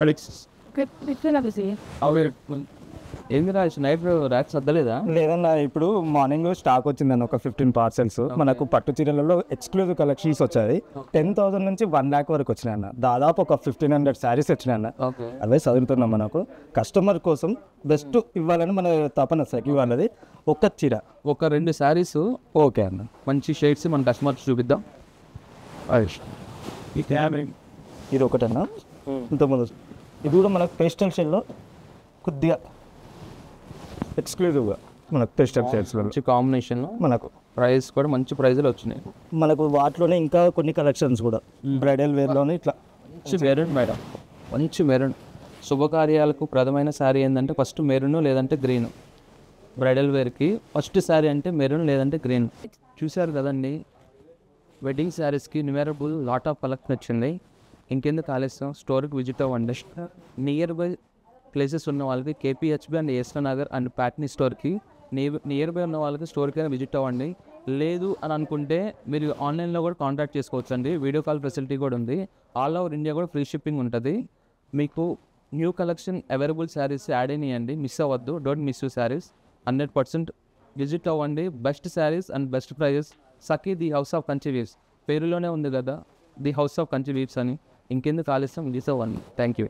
Alex. ఏంది రాజు night racks వద్దలేదా? లేదన్నా, ఇప్పుడు మార్నింగ్ స్టాక్ వచ్చిందన్న ఒక 15 పార్సెల్స్. మనకు పట్టు చీరలలో ఎక్స్క్లూజివ్ కలెక్షన్స్ వచ్చాయి. 10,000 నుంచి 1 lakh వరకు వచ్చినాయి అన్న. దాదాపు ఒక 1,500 శారీస్ వచ్చినాయి అన్న. అవే చదువుతున్నాం. మనకు కస్టమర్ కోసం బెస్ట్ ఇవ్వాలని మన తపన సకి వాళ్ళది. ఒక చీర ఒక 2 శారీస్ ఓకే అన్న, మంచి షేడ్స్ మన కస్టమర్స్ చూపిద్దాం. ఇది ఒకటన్నా. ఇంతకుముందు ఇది కూడా మనకు పేస్టల్ షేడ్లో కొద్దిగా ఎక్స్క్లూజివ్గా మనకు పేస్టల్ షేడ్స్లో మంచి కాంబినేషన్లో మనకు ప్రైస్ కూడా మంచి ప్రైజ్లో వచ్చినాయి. మనకు వాటిలోనే ఇంకా కొన్ని కలెక్షన్స్ కూడా బ్రైడల్ వేర్లోనే ఇట్లా మంచి మెరూన్ మేడం, మంచి మెరూన్. శుభకార్యాలకు ప్రథమైన శారీ ఏంటంటే ఫస్ట్ మెరూన్ లేదంటే గ్రీన్. బ్రైడల్ వేర్కి ఫస్ట్ శారీ అంటే మెరూన్ లేదంటే గ్రీన్. చూశారు కదండి, వెడ్డింగ్ శారీస్కి న్యూమరబుల్ లాట్ ఆఫ్ కలెక్షన్ వచ్చింది. ఇంకెందుకు ఆలస్యం, స్టోర్కి విజిట్ అవ్వండి. నియర్ బై ప్లేసెస్ ఉన్న వాళ్ళకి KPHB and SR Nagar and Patny స్టోర్కి నియర్ బై ఉన్న వాళ్ళకి స్టోర్కి అయినా విజిట్ అవ్వండి. లేదు అని అనుకుంటే మీరు ఆన్లైన్లో కూడా కాంటాక్ట్ చేసుకోవచ్చు అండి. వీడియో కాల్ ఫెసిలిటీ కూడా ఉంది. ఆల్ ఓవర్ ఇండియా కూడా ఫ్రీ షిప్పింగ్ ఉంటుంది. మీకు new collection available saris add అయినాయండి, మిస్ అవ్వద్దు. Don't miss you saris. 100% visit అవ్వండి. Best saris and best prices. Sakhi the house of Kanchi weaves పేరులోనే ఉంది కదా, the house of Kanchi weaves అని. ఇంకెందుకు ఆలస్యం, మిస్ అవ్వండి. Thank you.